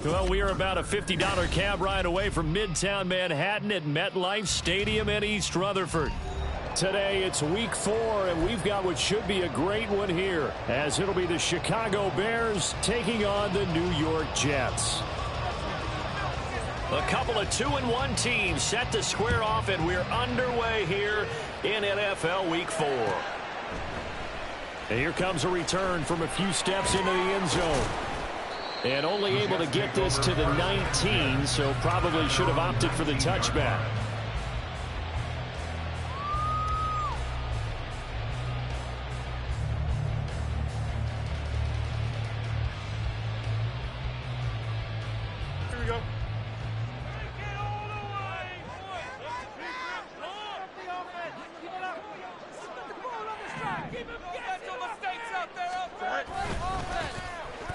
Well, we are about a $50 cab ride away from Midtown Manhattan at MetLife Stadium in East Rutherford. Today, it's week 4, and we've got what should be a great one here, as it'll be the Chicago Bears taking on the New York Jets. A couple of 2-1 teams set to square off, and we're underway here in NFL Week 4. And here comes a return from a few steps into the end zone. And only able to get this to the 19, so probably should have opted for the touchback. Here we go.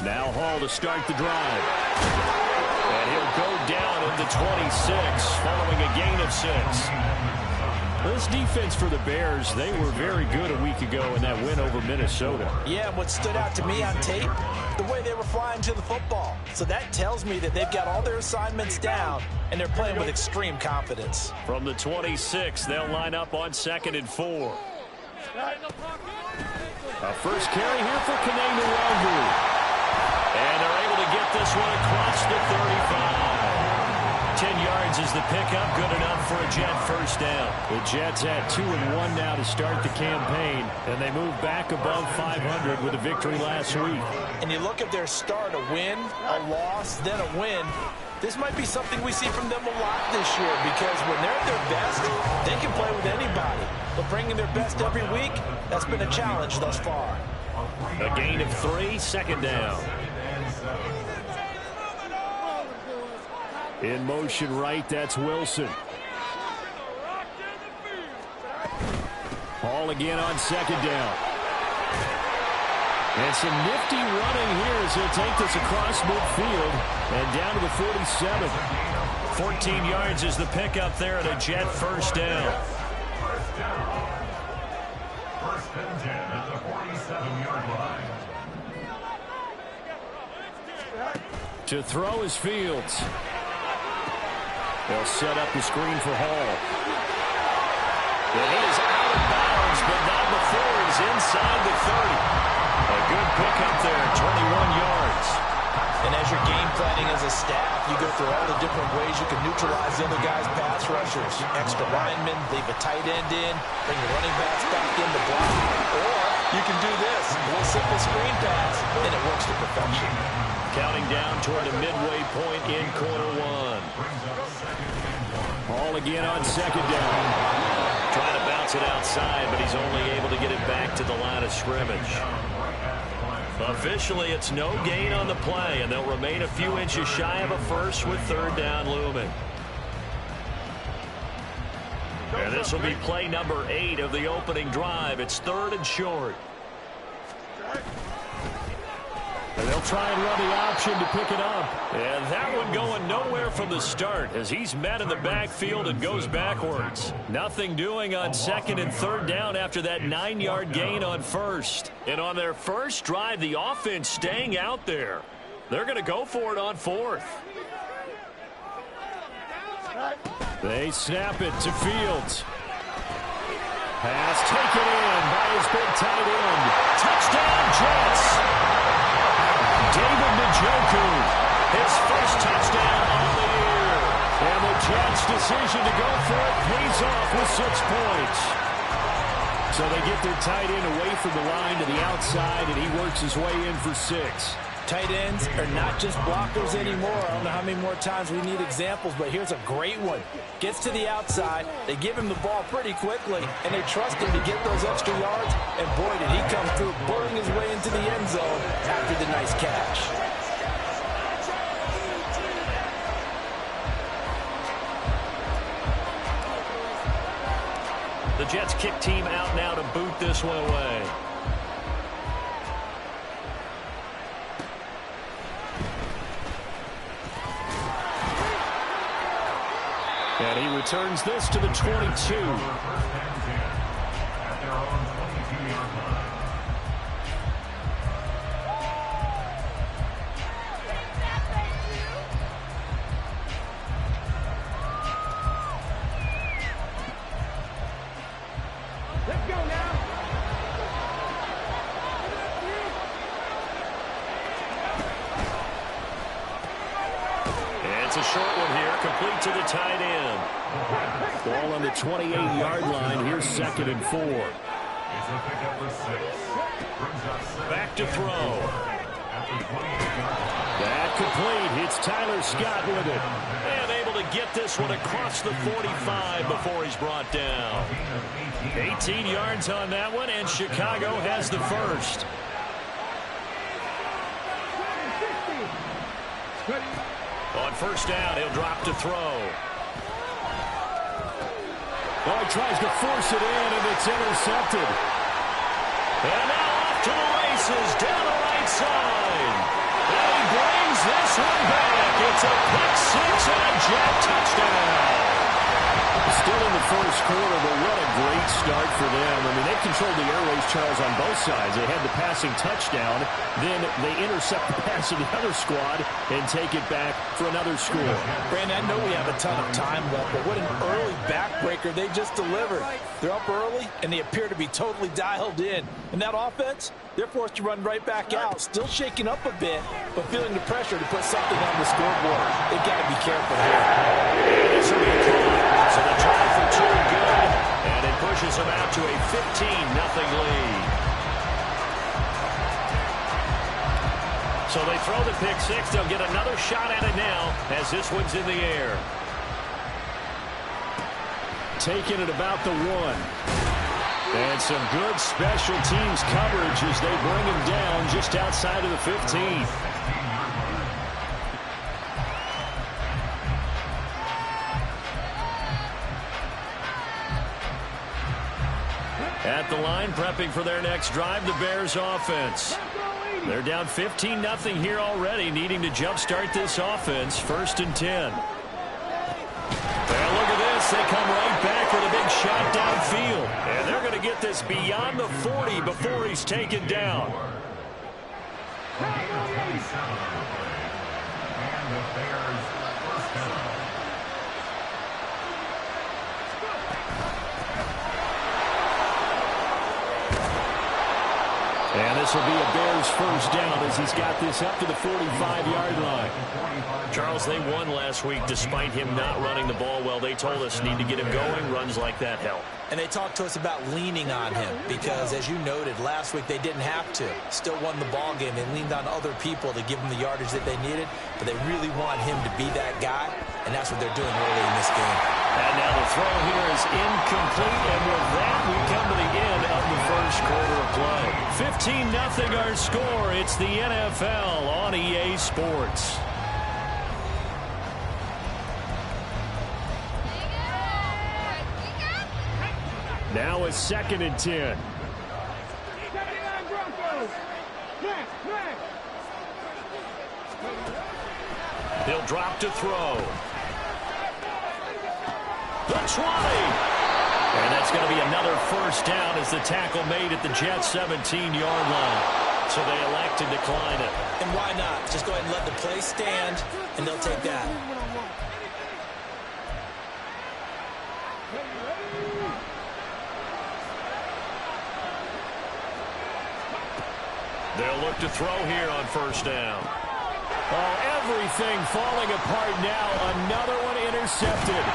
Now Hall to start the drive. And he'll go down at the 26 following a gain of 6. This defense for the Bears, they were very good a week ago in that win over Minnesota. Yeah, and what stood out to me on tape, the way they were flying to the football. So that tells me that they've got all their assignments down, and they're playing with extreme confidence. From the 26, they'll line up on 2nd and 4. A first carry here for Kanenu. And they're able to get this one across the 35. 10 yards is the pickup, good enough for a Jet first down. The Jets had 2-1 now to start the campaign, and they move back above 500 with a victory last week. And you look at their start, a win, a loss, then a win. This might be something we see from them a lot this year, because when they're at their best, they can play with anybody. But bringing their best every week, that's been a challenge thus far. A gain of 3, 2nd down. In motion right, that's Wilson. Hall again on 2nd down. And some nifty running here as he'll take this across midfield and down to the 47. 14 yards is the pickup there at a Jet first down. First and 10 at the 47-yard line. To throw is Fields. They'll set up the screen for Hall. And he is out of bounds, but not before he's inside the 30. A good pickup there, 21 yards. And as you're game planning as a staff, you go through all the different ways you can neutralize the other guy's pass rushers. Extra linemen, leave a tight end in, bring your running backs back in to block. Or you can do this, a little simple screen pass, and it works to perfection. Counting down toward the midway point in quarter 1. Hall again on 2nd down. Trying to bounce it outside, but he's only able to get it back to the line of scrimmage. Officially, it's no gain on the play, and they'll remain a few inches shy of a first with 3rd down looming. And this will be play number 8 of the opening drive. It's 3rd and short. And they'll try and run the option to pick it up. And that one going nowhere from the start as he's met in the backfield and goes backwards. Nothing doing on 2nd and 3rd down after that 9-yard gain on 1st. And on their first drive, the offense staying out there. They're going to go for it on 4th. They snap it to Fields. Pass taken in by his big tight end. Touchdown, Jets. David Njoku, his first touchdown on the year. And the Jets' decision to go for it pays off with 6 points. So they get their tight end away from the line to the outside, and he works his way in for 6. Tight ends are not just blockers anymore. I don't know how many more times we need examples, but here's a great one. Gets to the outside, they give him the ball pretty quickly, and they trust him to get those extra yards, and boy, did he come through, burrowing his way into the end zone after the nice catch. The Jets kick team out now to boot this one away. And he returns this to the 22. Let's go now. It's a short one here, complete to the tight end. Ball on the 28-yard line. Here's 2nd and 4. It's a pickup for 6. back to throw. That complete. It's Tyler Scott with it. And able to get this one across the 45 before he's brought down. 18 yards on that one, and Chicago has the first. On first down, he'll drop to throw. Oh, he tries to force it in, and it's intercepted. And now off to the races, down the right side. And he brings this one back. It's a pick six and a Jet touchdown. Still in the first quarter, but what a great start for them. I mean, they controlled the airways, Charles, on both sides. They had the passing touchdown. Then they intercept the pass of the other squad and take it back for another score. Brandon, I know we have a ton of time left, but what an early backbreaker they just delivered. They're up early, and they appear to be totally dialed in. And that offense, they're forced to run right back out, still shaking up a bit, but feeling the pressure to put something on the scoreboard. They've got to be careful here. This will be a call. So the try for two good, and it pushes them out to a 15-0 lead. So they throw the pick six. They'll get another shot at it now as this one's in the air. Taking it about the one. And some good special teams coverage as they bring him down just outside of the 15. At the line, prepping for their next drive, the Bears offense. They're down 15-0 here already, needing to jumpstart this offense. 1st and 10. And look at this. They come right back with a big shot downfield. And they're going to get this beyond the 40 before he's taken down. And the Bears first down. And this will be a Bears first down as he's got this up to the 45-yard line. Charles, they won last week despite him not running the ball well. They told us need to get him going. Runs like that help. And they talked to us about leaning on him because, as you noted, last week they didn't have to. Still won the ball game. They leaned on other people to give them the yardage that they needed, but they really want him to be that guy, and that's what they're doing early in this game. And now the throw here is incomplete, and with that, we come to the end of the first quarter of play. 15-0 our score. It's the NFL on EA Sports. Now it's 2nd and 10. He'll drop to throw. The 20. And that's going to be another first down as the tackle made at the Jets' 17-yard line. So they elect to decline it. And why not? Just go ahead and let the play stand, and they'll take that. They'll look to throw here on first down. Oh, everything falling apart now. Another one intercepted.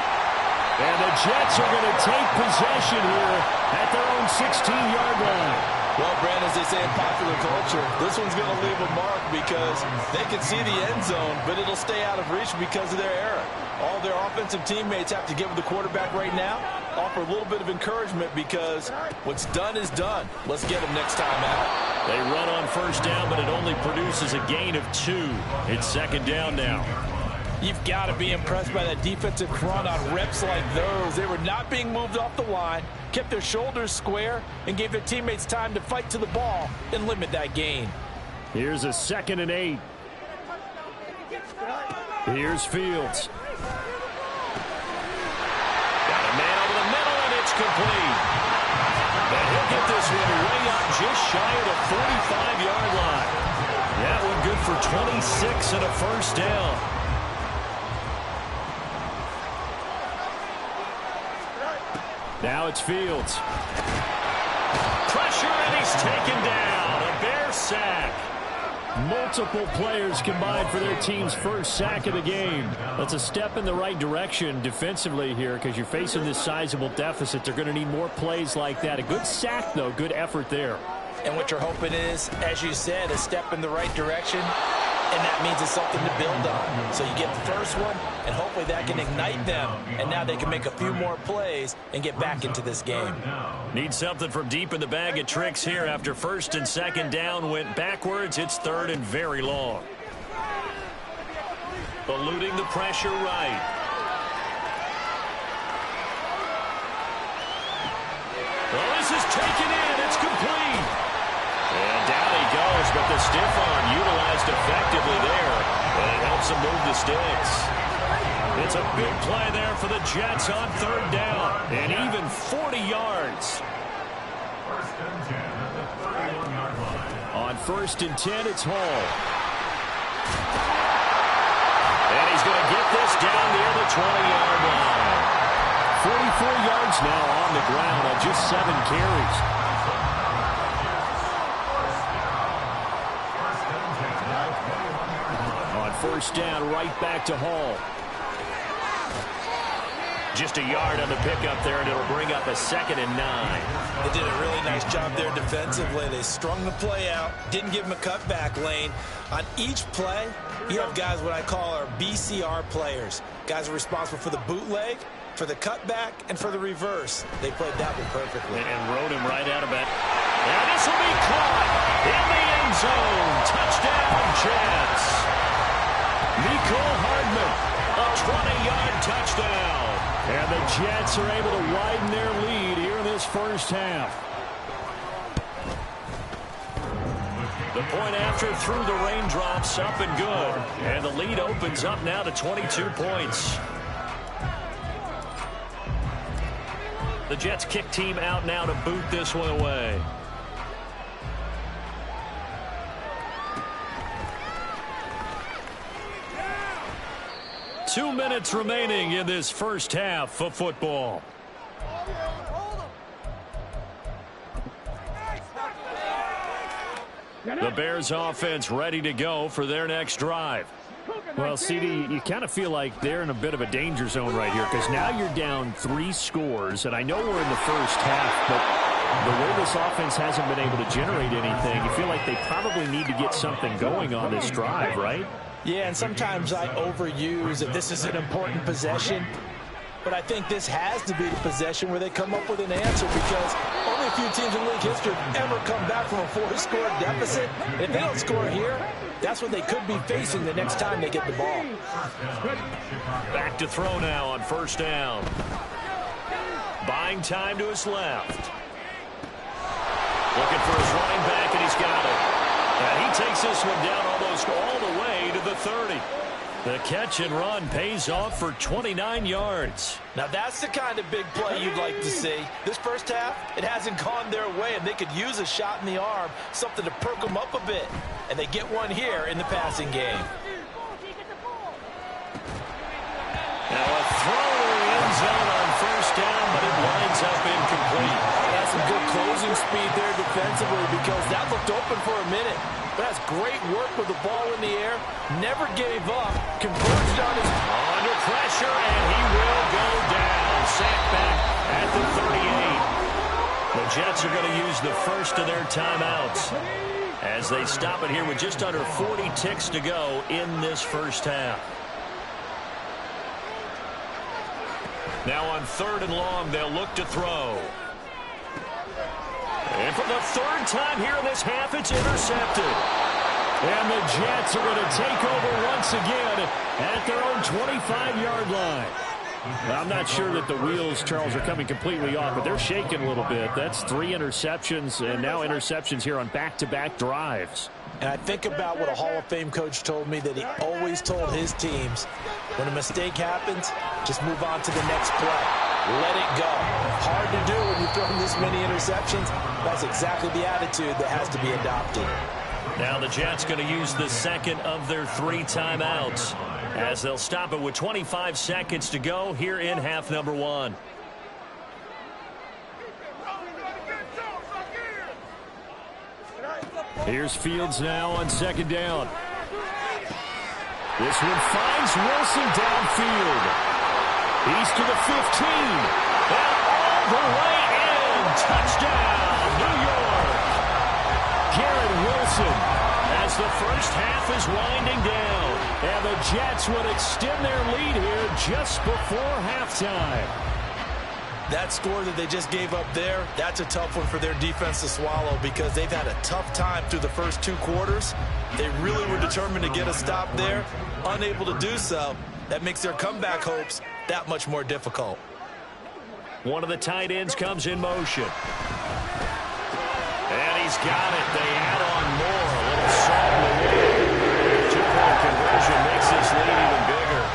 And the Jets are going to take possession here at their own 16-yard line. Well, Brandon, as they say in popular culture, this one's going to leave a mark because they can see the end zone, but it'll stay out of reach because of their error. All their offensive teammates have to give the quarterback right now, offer a little bit of encouragement because what's done is done. Let's get them next time out. They run on first down, but it only produces a gain of 2. It's 2nd down now. You've got to be impressed by that defensive front on reps like those. They were not being moved off the line, kept their shoulders square, and gave their teammates time to fight to the ball and limit that gain. Here's a 2nd and 8. Here's Fields. Got a man over the middle, and it's complete. And he'll get this one way up just shy of the 45-yard line. That one good for 26 and a first down. Now it's Fields. Pressure, and he's taken down. A Bear sack. Multiple players combined for their team's first sack of the game. That's a step in the right direction defensively here because you're facing this sizable deficit. They're going to need more plays like that. A good sack, though. Good effort there. And what you're hoping is, as you said, a step in the right direction, and that means it's something to build on. So you get the first one, and hopefully that can ignite them, and now they can make a few more plays and get back into this game. Need something from deep in the bag of tricks here after first and second down went backwards. It's third and very long. Eluding the pressure right. Well, this is taken in. It's complete. And down he goes, but the stiff arm utilized effectively there. And it helps him move the sticks. It's a big play there for the Jets on third down. And even 40 yards. First and 10 at the 31-yard line. On first and 10, it's Hall. And he's going to get this down near the 20-yard line. 44 yards now on the ground on just 7 carries. On first down, right back to Hall. Just a yard on the pickup there, and it'll bring up a 2nd and 9. They did a really nice job there defensively. They strung the play out, didn't give him a cutback lane. On each play, you have guys what I call our BCR players. Guys are responsible for the bootleg, for the cutback, and for the reverse. They played that one perfectly. And rode him right out of it. And this will be caught in the end zone. Touchdown, Jets. Nico Hardman, a 20-yard touchdown. And the Jets are able to widen their lead here in this first half. The point after through the raindrops, up and good. And the lead opens up now to 22 points. The Jets kick team out now to boot this one away. Two minutes remaining in this first half of football. The Bears offense ready to go for their next drive. Well, CD, you kind of feel like they're in a bit of a danger zone right here because now you're down 3 scores, and I know we're in the first half, but the way this offense hasn't been able to generate anything, you feel like they probably need to get something going on this drive, right? Yeah, and sometimes I overuse that this is an important possession, but I think this has to be the possession where they come up with an answer because only a few teams in league history have ever come back from a 4-score deficit. If they don't score here, that's what they could be facing the next time they get the ball. Back to throw now on first down. Buying time to his left. Looking for his running back, and he's got it. And he takes this one down almost all the way to the 30. The catch and run pays off for 29 yards. Now that's the kind of big play you'd like to see. This first half, it hasn't gone their way, and they could use a shot in the arm, something to perk them up a bit. And they get one here in the passing game. Now a throw to the end zone on first down, but it winds up incomplete. That's some good closing speed there defensively because that looked open for a minute. But that's great work with the ball in the air. Never gave up. Converged on his... Under pressure, and he will go down. Sacked back at the 38. The Jets are going to use the first of their timeouts as they stop it here with just under 40 ticks to go in this first half. Now on third and long, they'll look to throw. And for the third time here in this half, it's intercepted. And the Jets are going to take over once again at their own 25-yard line. I'm not sure that the wheels, Charles, are coming completely off, but they're shaking a little bit. That's 3 interceptions, and now interceptions here on back-to-back drives. And I think about what a Hall of Fame coach told me that he always told his teams, when a mistake happens, just move on to the next play. Let it go. Hard to do when you're throwing this many interceptions. That's exactly the attitude that has to be adopted. Now the Jets going to use the second of their 3 timeouts as they'll stop it with 25 seconds to go here in half number 1. Here's Fields now on second down. This one finds Wilson downfield. He's to the 15. And all the way in. Touchdown, New York. Garrett Wilson as the first half is winding down. And the Jets would extend their lead here just before halftime. That score that they just gave up there, that's a tough one for their defense to swallow because they've had a tough time through the first 2 quarters. They really were determined to get a stop there, unable to do so. That makes their comeback hopes that much more difficult. One of the tight ends comes in motion. And he's got it. They add on more. A little salt in the wound. 2-point conversion makes this lead even bigger.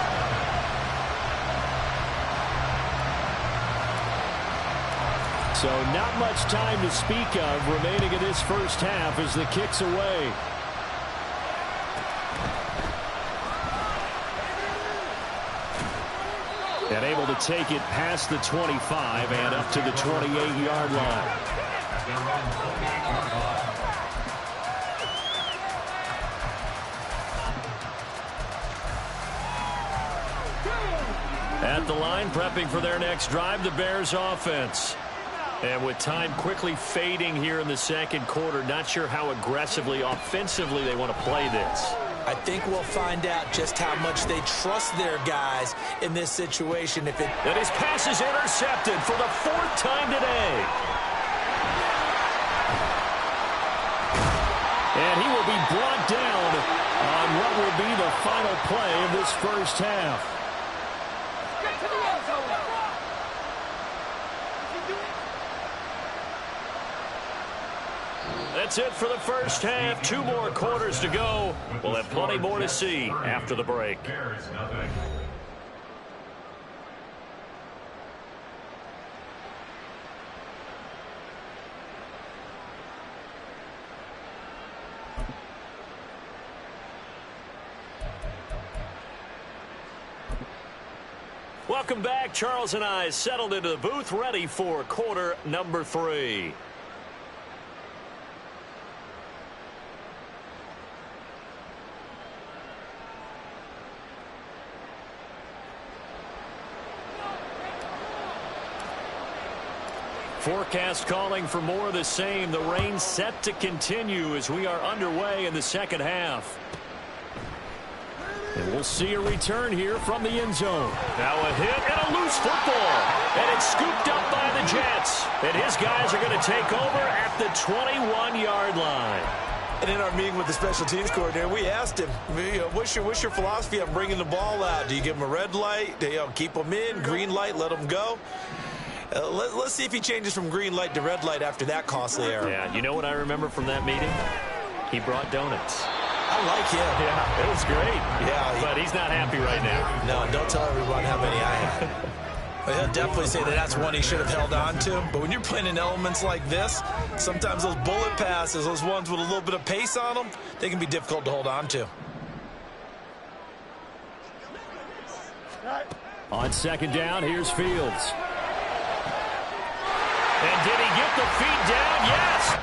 So not much time to speak of remaining in this first half as the kick's away. And able to take it past the 25 and up to the 28-yard line. At the line, prepping for their next drive, the Bears offense. And with time quickly fading here in the second quarter, not sure how aggressively, offensively they want to play this. I think we'll find out just how much they trust their guys in this situation. And his pass is intercepted for the 4th time today. And he will be brought down on what will be the final play of this first half. That's it for the first half. 2 more quarters to go. We'll have plenty more to see after the break. Welcome back. Charles and I settled into the booth, ready for quarter number 3. Forecast calling for more of the same. The rain set to continue as we are underway in the second half. And we'll see a return here from the end zone. Now a hit and a loose football. And it's scooped up by the Jets. And his guys are going to take over at the 21-yard line. And in our meeting with the special teams coordinator, we asked him, what's your philosophy on bringing the ball out? Do you give them a red light? Do you keep them in? Green light, let them go? Let's see if he changes from green light to red light after that costly error. Yeah, you know what I remember from that meeting? He brought donuts. I like him. Yeah, it was great. Yeah, but he's not happy right now. No, don't tell everyone how many I have. But he'll definitely say that that's one he should have held on to. But when you're playing in elements like this, sometimes those bullet passes, those ones with a little bit of pace on them, they can be difficult to hold on to. On second down, here's Fields. And did he get the feet down? Yes.